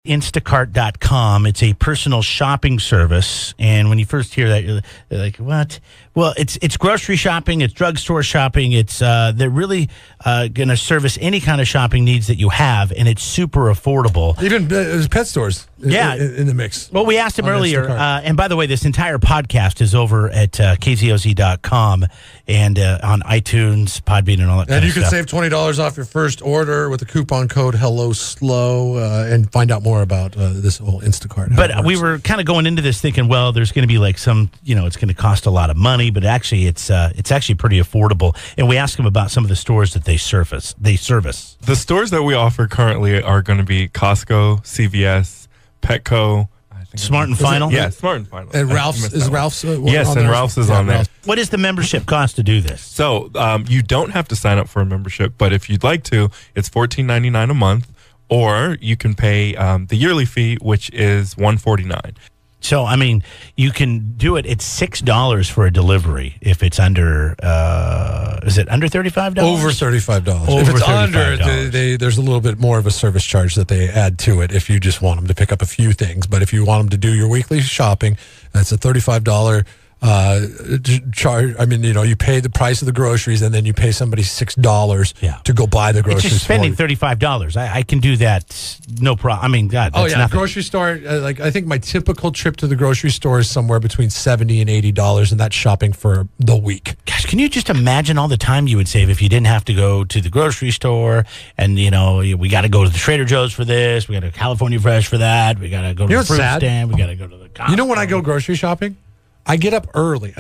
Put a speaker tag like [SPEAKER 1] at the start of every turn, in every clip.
[SPEAKER 1] Instacart.com. It's a personal shopping service. And when you first hear that, you're like, what? Well, it's grocery shopping. It's drugstore shopping. They're really going to service any kind of shopping needs that you have. And it's super affordable.
[SPEAKER 2] Even pet stores in the mix.
[SPEAKER 1] Well, we asked him earlier. And by the way, this entire podcast is over at KZOZ.com and on iTunes, Podbean, and all that kind of stuff.
[SPEAKER 2] And you can save $20 off your first order with the coupon code HelloSlow and find out more about this whole Instacart.
[SPEAKER 1] But we were kind of going into this thinking, well, there's going to be like some, it's going to cost a lot of money, but actually it's actually pretty affordable. And we asked them about some of the stores that they service.
[SPEAKER 3] The stores that we offer currently are going to be Costco, CVS, Petco,
[SPEAKER 1] Smart and Final?
[SPEAKER 3] Yeah, Smart and Final.
[SPEAKER 2] And Ralph's is Ralph's
[SPEAKER 3] yes, and Ralph's is on there.
[SPEAKER 1] What is the membership cost to do this?
[SPEAKER 3] So you don't have to sign up for a membership, but if you'd like to, it's $14.99 a month, or you can pay the yearly fee, which is $149.
[SPEAKER 1] So, you can do it. It's $6 for a delivery if it's under, is it under $35?
[SPEAKER 2] Over $35.
[SPEAKER 1] Over
[SPEAKER 2] if it's
[SPEAKER 1] $35.
[SPEAKER 2] under, there's a little bit more of a service charge that they add to it if you just want them to pick up a few things. But if you want them to do your weekly shopping, that's a $35 charge. You pay the price of the groceries, and then you pay somebody $6 to go buy the groceries.
[SPEAKER 1] It's just spending $35. I can do that, no problem. God, that's nothing.
[SPEAKER 2] Grocery store. I think my typical trip to the grocery store is somewhere between $70 and $80, and that's shopping for the week.
[SPEAKER 1] Gosh, can you just imagine all the time you would save if you didn't have to go to the grocery store? And we got to go to the Trader Joe's for this. We got to California Fresh for that. We got to go to the fruit stand. We got to go to the Costco.
[SPEAKER 2] When I go grocery shopping, I get up early.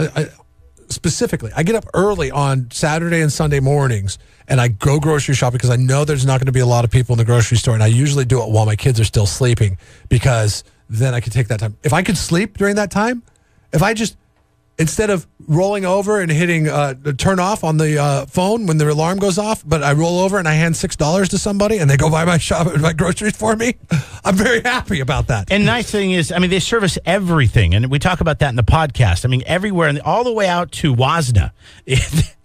[SPEAKER 2] Specifically, I get up early on Saturday and Sunday mornings, and I go grocery shopping because I know there's not going to be a lot of people in the grocery store, and I usually do it while my kids are still sleeping because then I can take that time. If I could sleep during that time, if I just, instead of rolling over and hitting turn off on the phone when the alarm goes off, but I roll over and I hand $6 to somebody and they go buy my groceries for me, I'm very happy about that.
[SPEAKER 1] And nice thing is, they service everything, and we talk about that in the podcast. Everywhere, and all the way out to Wasna,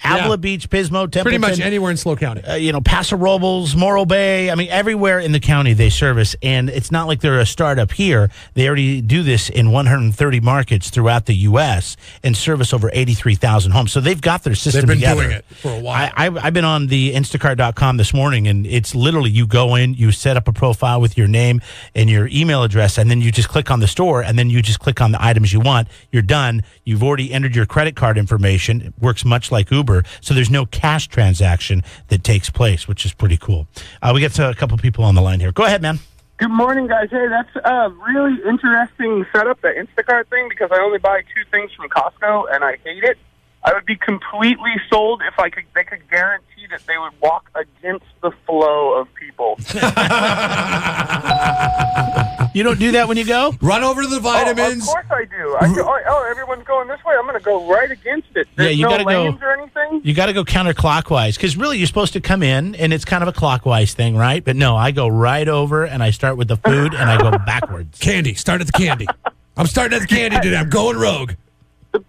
[SPEAKER 1] Avila Beach, Pismo, Templeton.
[SPEAKER 2] Pretty much anywhere in SLO County.
[SPEAKER 1] Paso Robles, Morro Bay. Everywhere in the county they service, and it's not like they're a startup here. They already do this in 130 markets throughout the U.S. and service over 83,000 homes. So they've got their system together.
[SPEAKER 2] They've been doing it for a while.
[SPEAKER 1] I've been on the Instacart.com this morning, and it's literally you go in, you set up a profile with your name and your email address, and then you just click on the store, and then you just click on the items you want. You're done. You've already entered your credit card information. It works much like Uber, so there's no cash transaction that takes place, which is pretty cool. We got a couple people on the line here. Go ahead, man.
[SPEAKER 4] Good morning, guys. Hey, that's a really interesting setup, the Instacart thing, because I only buy 2 things from Costco, and I hate it. I would be completely sold if they could guarantee that they would walk against the flow of people.
[SPEAKER 1] You don't do that when you go?
[SPEAKER 2] Run over to the vitamins.
[SPEAKER 4] Of course I do. Everyone's going this way. I'm going to go right against it. There's no lanes or anything?
[SPEAKER 1] You got to go counterclockwise, because really you're supposed to come in, and it's kind of a clockwise thing, right? But no, I go right over, and I start with the food, and I go backwards.
[SPEAKER 2] Candy. Start at the candy. I'm starting at the candy today. I'm going rogue.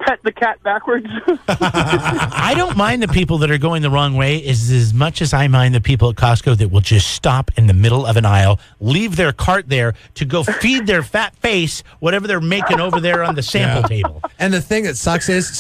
[SPEAKER 4] Pet the cat backwards.
[SPEAKER 1] I don't mind the people that are going the wrong way as much as I mind the people at Costco that will just stop in the middle of an aisle, leave their cart there to go feed their fat face whatever they're making over there on the sample table.
[SPEAKER 2] And the thing that sucks is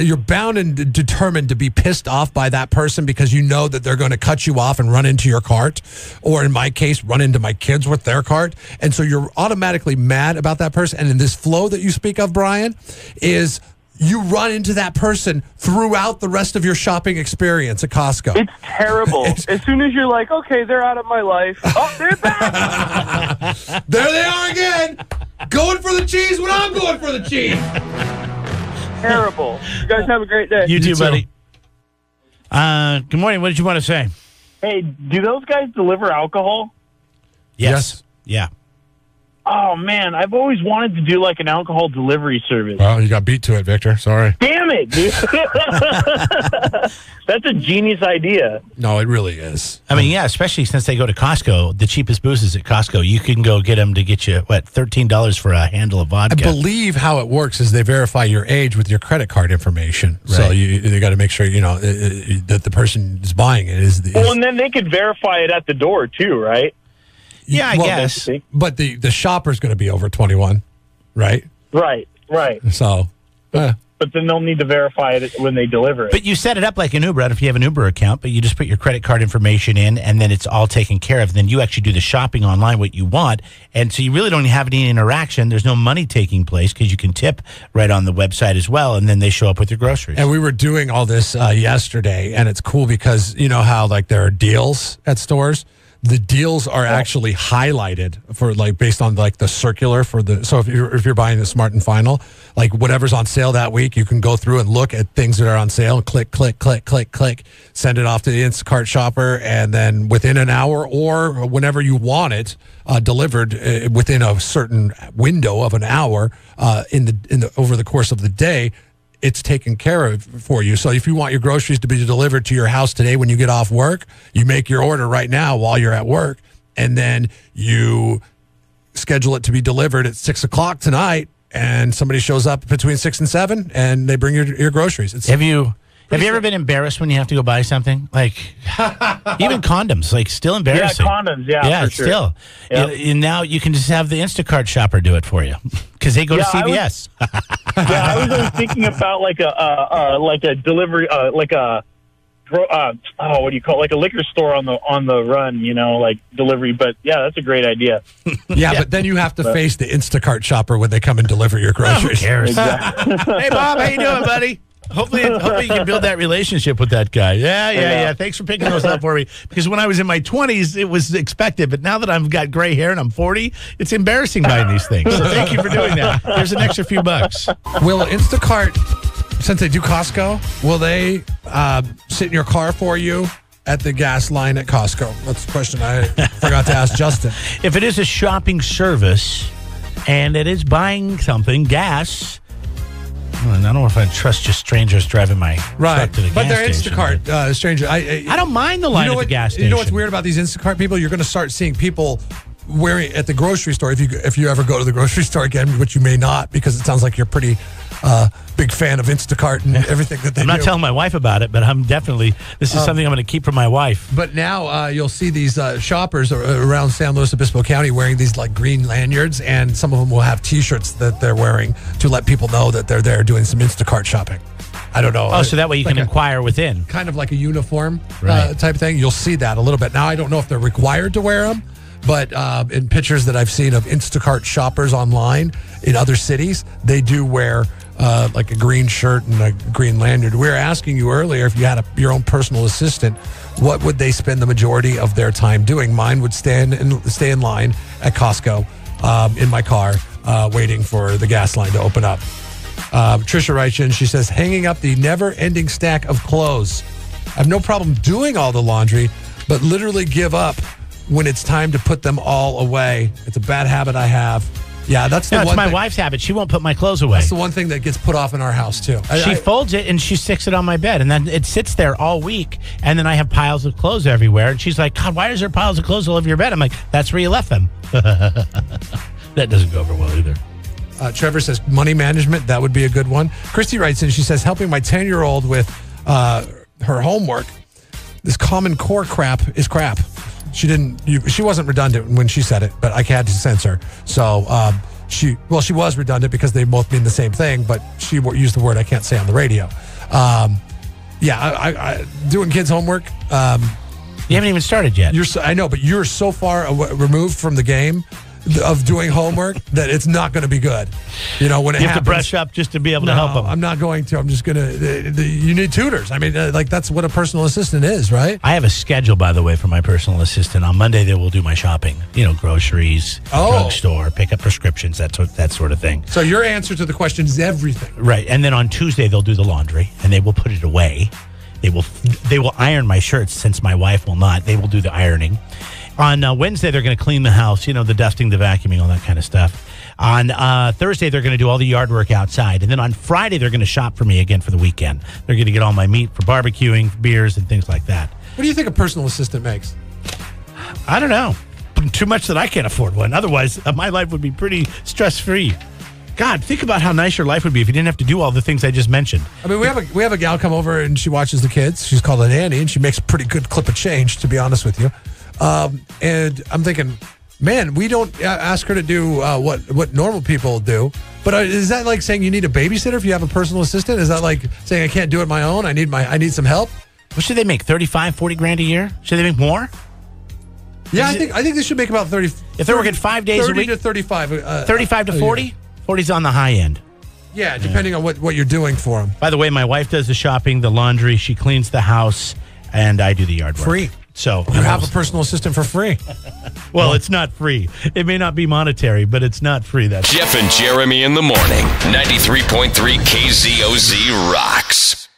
[SPEAKER 2] you're bound and determined to be pissed off by that person because you know that they're going to cut you off and run into your cart, or in my case, run into my kids with their cart. And so you're automatically mad about that person. And in this flow that you speak of, Brian, is you run into that person throughout the rest of your shopping experience at Costco.
[SPEAKER 4] It's terrible. As soon as you're like, okay, they're out of my life. Oh, they're back.
[SPEAKER 2] There they are again. Going for the cheese when I'm going for the cheese.
[SPEAKER 4] Terrible. You guys have a great day.
[SPEAKER 1] You too, buddy. Good morning. What did you want to say?
[SPEAKER 5] Hey, do those guys deliver alcohol?
[SPEAKER 1] Yes. Yeah.
[SPEAKER 5] Oh, man, I've always wanted to do like an alcohol delivery service.
[SPEAKER 2] Well, you got beat to it, Victor. Sorry.
[SPEAKER 5] Damn it, dude. That's a genius idea.
[SPEAKER 2] No, it really is.
[SPEAKER 1] Especially since they go to Costco, the cheapest booze is at Costco. You can go get them to get you, $13 for a handle of vodka.
[SPEAKER 2] I believe how it works is they verify your age with your credit card information. Right. So they got to make sure, that the person is buying it is.
[SPEAKER 5] Well, and then they could verify it at the door, too, right?
[SPEAKER 1] Yeah, I guess.
[SPEAKER 2] But the shopper's going to be over 21, right?
[SPEAKER 5] Right.
[SPEAKER 2] So,
[SPEAKER 5] But then they'll need to verify it when they deliver it.
[SPEAKER 1] But you set it up like an Uber. I don't know if you have an Uber account, but you just put your credit card information in, and then it's all taken care of. Then you actually do the shopping online, what you want. And so you really don't have any interaction. There's no money taking place because you can tip right on the website as well, and then they show up with your groceries.
[SPEAKER 2] and we were doing all this yesterday, and it's cool because you know how like there are deals at stores. The deals are actually highlighted for like based on like the circular for the. So if you're buying the Smart and Final, like whatever's on sale that week, you can go through and look at things that are on sale. Click, send it off to the Instacart shopper, and then within an hour or whenever you want it delivered within a certain window of an hour in the over the course of the day. It's taken care of for you. So if you want your groceries to be delivered to your house today when you get off work, you make your order right now while you're at work, and then you schedule it to be delivered at 6 o'clock tonight, and somebody shows up between 6 and 7, and they bring your groceries.
[SPEAKER 1] Have you ever been embarrassed when you have to go buy something? Like, even condoms, like, still embarrassing.
[SPEAKER 5] Yeah, condoms, yeah, for sure.
[SPEAKER 1] Still.
[SPEAKER 5] Yep.
[SPEAKER 1] And now you can just have the Instacart shopper do it for you because they go to CVS.
[SPEAKER 5] I was always thinking about like a delivery, what do you call it? Like a liquor store on the run, like delivery. But yeah, that's a great idea.
[SPEAKER 2] Yeah, but then you have to face the Instacart shopper when they come and deliver your groceries.
[SPEAKER 1] Who cares?
[SPEAKER 5] Exactly.
[SPEAKER 1] Hey, Bob, how you doing, buddy? Hopefully you can build that relationship with that guy. Yeah. Thanks for picking those up for me. Because when I was in my 20s, it was expected. But now that I've got gray hair and I'm 40, it's embarrassing buying these things. So thank you for doing that. Here's an extra few bucks.
[SPEAKER 2] Will Instacart, since they do Costco, will they sit in your car for you at the gas line at Costco? That's the question I forgot to ask Justin.
[SPEAKER 1] If it is a shopping service and it is buying something, gas... I don't know if I trust just strangers driving my truck to the
[SPEAKER 2] but
[SPEAKER 1] gas
[SPEAKER 2] they're
[SPEAKER 1] station.
[SPEAKER 2] Instacart stranger.
[SPEAKER 1] I don't mind the line at the gas station.
[SPEAKER 2] You know what's weird about these Instacart people? You're going to start seeing people wearing at the grocery store. If you ever go to the grocery store again, which you may not, because it sounds like you're pretty big fan of Instacart and everything that they do.
[SPEAKER 1] I'm not telling my wife about it, but I'm definitely. This is something I'm going to keep from my wife.
[SPEAKER 2] But now you'll see these shoppers around San Luis Obispo County wearing these like green lanyards, and some of them will have T-shirts that they're wearing to let people know that they're there doing some Instacart shopping. I don't know.
[SPEAKER 1] Oh, so that way you can inquire within.
[SPEAKER 2] Kind of like a uniform type thing. You'll see that a little bit. Now, I don't know if they're required to wear them, but in pictures that I've seen of Instacart shoppers online in other cities, they do wear like a green shirt and a green lanyard. We were asking you earlier if you had your own personal assistant, what would they spend the majority of their time doing? Mine would stay in line at Costco in my car waiting for the gas line to open up. Trisha writes in, she says, hanging up the never-ending stack of clothes. I have no problem doing all the laundry, but literally give up when it's time to put them all away. It's a bad habit I have. Yeah, that's the one
[SPEAKER 1] it's my
[SPEAKER 2] thing.
[SPEAKER 1] wife's habit. She won't put my clothes away.
[SPEAKER 2] That's the one thing that gets put off in our house, too.
[SPEAKER 1] She folds it and she sticks it on my bed, and then it sits there all week, and then I have piles of clothes everywhere, and she's like, God, why is there piles of clothes all over your bed? I'm like, that's where you left them. That doesn't go over well either.
[SPEAKER 2] Trevor says money management. That would be a good one. Christy writes in, she says, helping my 10-year-old with her homework. This Common Core crap is crap. She wasn't redundant when she said it, but I had to censor. So she was redundant because they both mean the same thing, but she used the word I can't say on the radio. I doing kids' homework.
[SPEAKER 1] You haven't even started yet.
[SPEAKER 2] I know, but you're so far removed from the game of doing homework that it's not going to be good. When it happens,
[SPEAKER 1] you have to brush up just to be able to help them.
[SPEAKER 2] I'm not going to. I'm just going to. You need tutors. I mean, that's what a personal assistant is, right?
[SPEAKER 1] I have a schedule, by the way, for my personal assistant. On Monday, they will do my shopping. Groceries, drugstore, pick up prescriptions, that sort of thing.
[SPEAKER 2] So your answer to the question is everything,
[SPEAKER 1] right? And then on Tuesday, they'll do the laundry, and they will put it away. They will iron my shirts since my wife will not. They will do the ironing. On Wednesday, they're going to clean the house, the dusting, the vacuuming, all that kind of stuff. On Thursday, they're going to do all the yard work outside. And then on Friday, they're going to shop for me again for the weekend. They're going to get all my meat for barbecuing, for beers, and things like that.
[SPEAKER 2] What do you think a personal assistant makes?
[SPEAKER 1] I don't know. Too much that I can't afford one. Otherwise, my life would be pretty stress-free. God, think about how nice your life would be if you didn't have to do all the things I just mentioned.
[SPEAKER 2] I mean, we have a gal come over and she watches the kids. She's called a nanny, and she makes a pretty good clip of change, to be honest with you. And I'm thinking, man, we don't ask her to do what normal people do. But is that like saying you need a babysitter if you have a personal assistant? Is that like saying I can't do it on my own? I need some help?
[SPEAKER 1] What should they make? 35, 40 grand a year? Should they make more?
[SPEAKER 2] Yeah, I think they should make about 30.
[SPEAKER 1] If they're working 5 days a week,
[SPEAKER 2] 30 to 35.
[SPEAKER 1] 35 to 40. 40's on the high end.
[SPEAKER 2] Yeah, depending on what you're doing for them.
[SPEAKER 1] By the way, my wife does the shopping, the laundry, she cleans the house, and I do the yard work.
[SPEAKER 2] Free.
[SPEAKER 1] So
[SPEAKER 2] you have a personal assistant for free.
[SPEAKER 1] Well, it's not free. It may not be monetary, but it's not free. That's
[SPEAKER 6] Jeff and Jeremy in the morning. 93.3 KZOZ rocks.